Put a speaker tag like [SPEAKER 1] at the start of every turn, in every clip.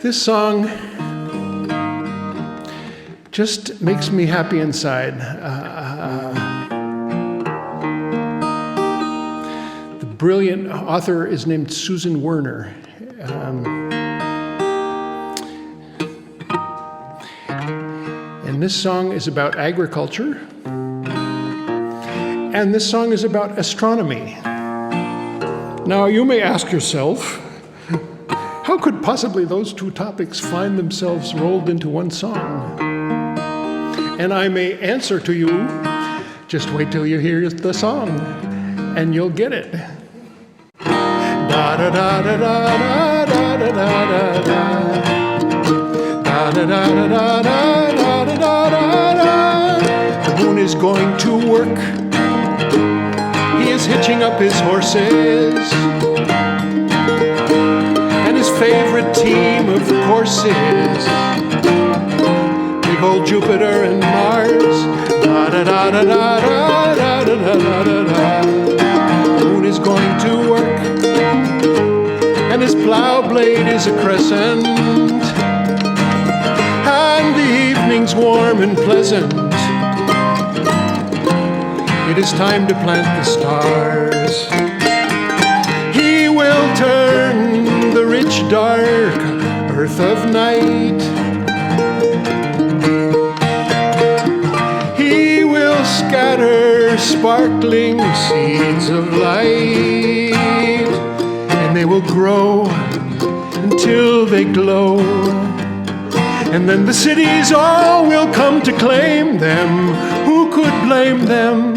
[SPEAKER 1] This song just makes me happy inside. The brilliant author is named Susan Werner. And this song is about agriculture. And this song is about astronomy. Now, you may ask yourself, how could possibly those two topics find themselves rolled into one song? And I may answer to you, just wait till you hear the song, and you'll get it. Da da da da da da da da da da da da da da da da. The moon is going to work. He is hitching up his horses. And his favorite team, of course, is big old Jupiter and Mars. Da da da da da da da da da da da. The moon is going to work, and his plow blade is a crescent, and the evening's warm and pleasant. It is time to plant the stars. He will turn the rich, dark earth of night. He will scatter sparkling seeds of light, and they will grow until they glow. And then the cities all will come to claim them. Who could blame them?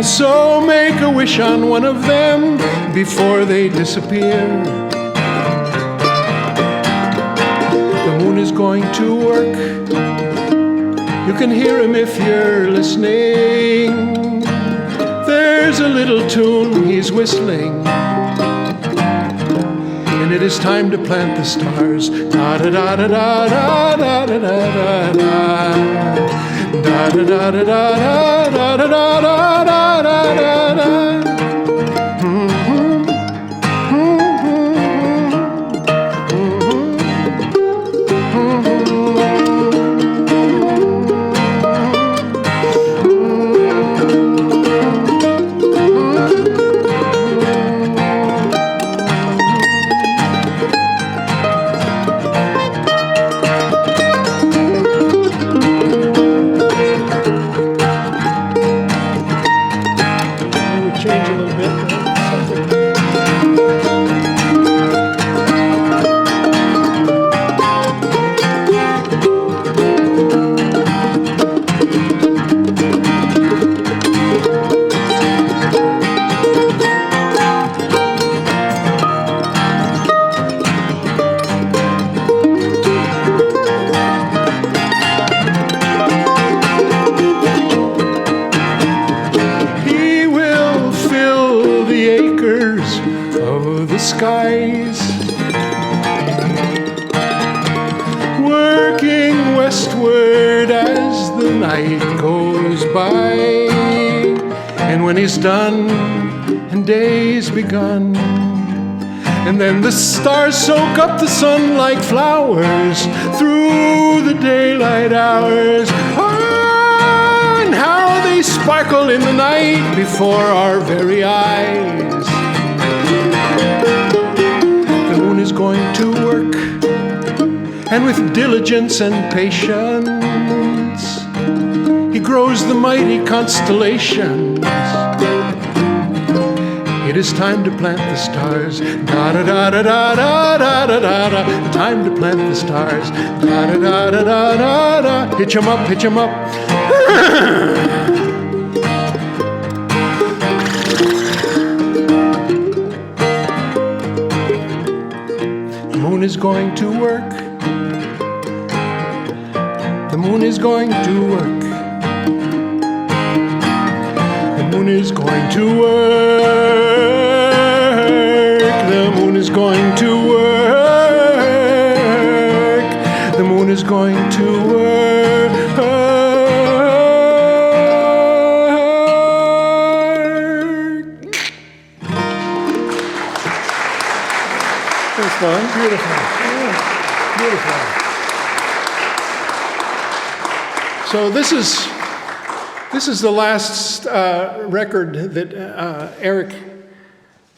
[SPEAKER 1] So make a wish on one of them before they disappear. The moon is going to work. You can hear him if you're listening. There's a little tune he's whistling, and it is time to plant the stars. Da da da da da da da da da da. Da da da da da da da da da da da da. Skies, working westward as the night goes by. And when he's done and day's begun, and then the stars soak up the sun like flowers through the daylight hours. Oh, and how they sparkle in the night before our very eyes. The moon is going to work, and with diligence and patience, he grows the mighty constellations. It is time to plant the stars. Da da da da da da da da da da. Time to plant the stars. Da da da da da da da. Hitch 'em up, hitch 'em up. The moon is going to work. The moon is going to work. The moon is going to work. The moon is going to work. The moon is going to work.
[SPEAKER 2] was fun.
[SPEAKER 1] Beautiful. Yeah, beautiful. So this is the last record that Eric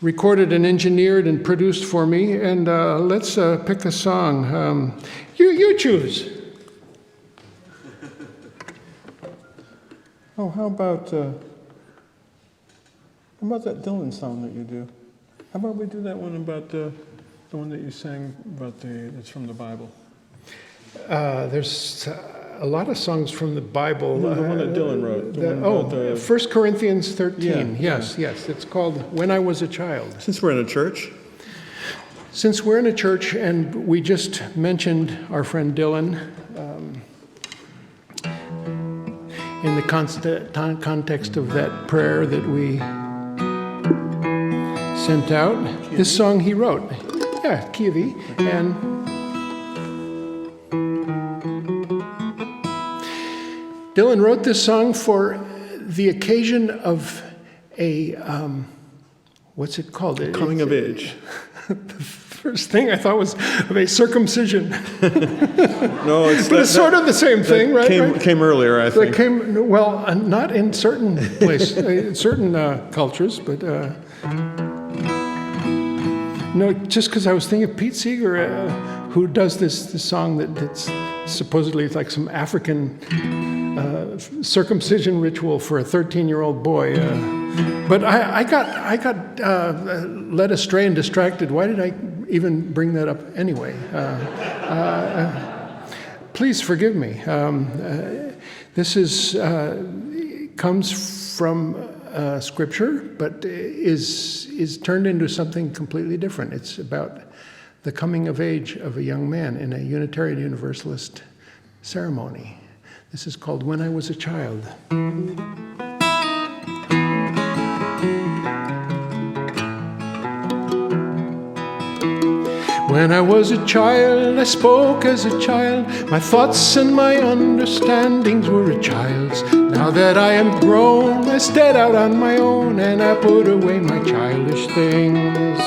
[SPEAKER 1] recorded and engineered and produced for me, and let's pick a song. You choose. Oh, how about that Dylan song that you do? How about we do that one about the one that you sang about it's from the Bible? There's a lot of songs from the Bible.
[SPEAKER 2] No, the one that Dylan wrote.
[SPEAKER 1] 1 Corinthians 13.
[SPEAKER 2] Yeah,
[SPEAKER 1] Yes. It's called When I Was a Child.
[SPEAKER 2] Since we're in a church.
[SPEAKER 1] Since we're in a church, and we just mentioned our friend Dylan, in the context of that prayer that we sent out, this song he wrote. Yeah, Kiwi. And Dylan wrote this song for the occasion of a, what's it called?
[SPEAKER 2] Coming of age.
[SPEAKER 1] The first thing I thought was of a circumcision.
[SPEAKER 2] No,
[SPEAKER 1] but it's sort of the same thing, right?
[SPEAKER 2] Came earlier, I think.
[SPEAKER 1] Not in certain places, certain cultures, but no. Just because I was thinking of Pete Seeger, who does this song that's supposedly like some African circumcision ritual for a 13-year-old boy. But I got led astray and distracted. Why did I even bring that up anyway? Please forgive me. This comes from Scripture, but is turned into something completely different. It's about the coming of age of a young man in a Unitarian Universalist ceremony. This is called When I Was a Child. When I was a child, I spoke as a child. My thoughts and my understandings were a child's. Now that I am grown, I stepped out on my own, and I put away my childish things.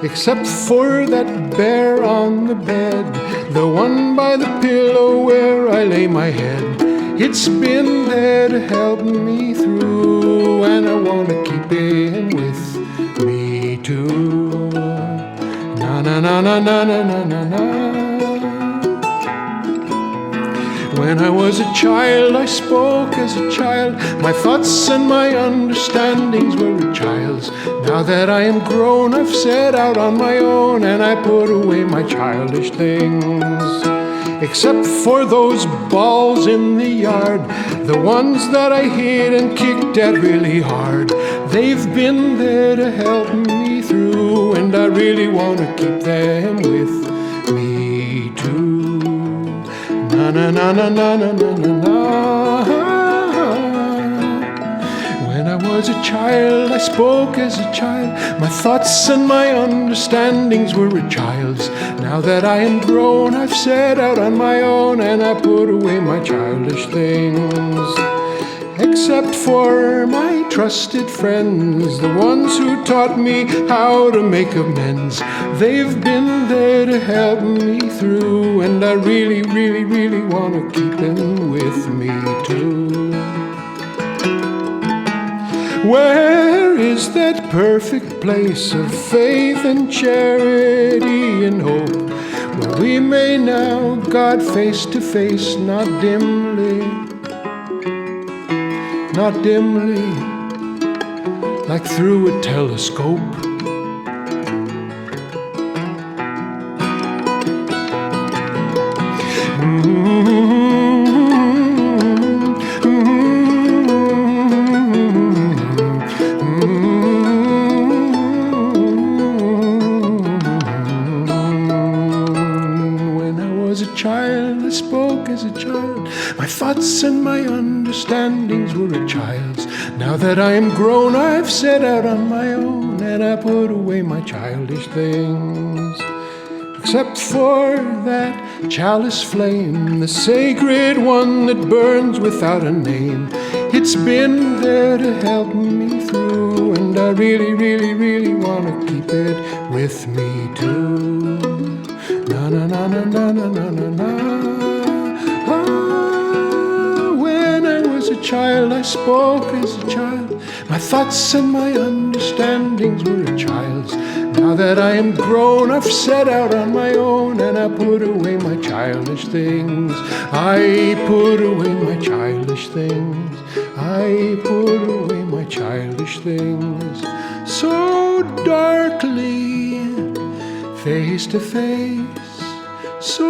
[SPEAKER 1] Except for that bear on the bed, the one by the pillow where I lay my head. It's been there to help me through, and I want to keep him with me too. Na na na na na na na na na. When I was a child, I spoke as a child. My thoughts and my understandings were a child's. Now that I am grown, I've set out on my own, and I put away my childish things. Except for those balls in the yard, the ones that I hit and kicked at really hard. They've been there to help me through, and I really want to keep them with me too. Na na na na na na na na na. When I was a child, I spoke as a child. My thoughts and my understandings were a child's. Now that I am grown, I've set out on my own, and I put away my childish things. Except for my trusted friends, the ones who taught me how to make amends. They've been there to help me through, and I really, really, really want to keep them with me too. Where is that perfect place of faith and charity and hope, where we may now God face to face, not dimly, like through a telescope. Child, I spoke as a child. My thoughts and my understandings were a child's. Now that I am grown, I've set out on my own, and I put away my childish things. except for that chalice flame, the sacred one that burns without a name. It's been there to help me through, and I really, really, really want to keep it with me too. Na na na na na na na na na. When I was a child, I spoke as a child. My thoughts and my understandings were a child's. Now that I am grown, I've set out on my own, and I put away my childish things. I put away my childish things. I put away my childish things. So darkly, face to face, so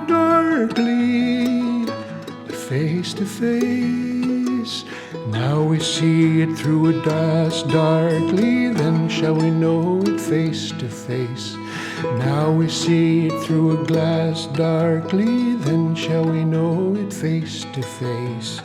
[SPEAKER 1] darkly, face to face. Now we see it through a glass darkly, then shall we know it face to face. Now we see it through a glass darkly, then shall we know it face to face.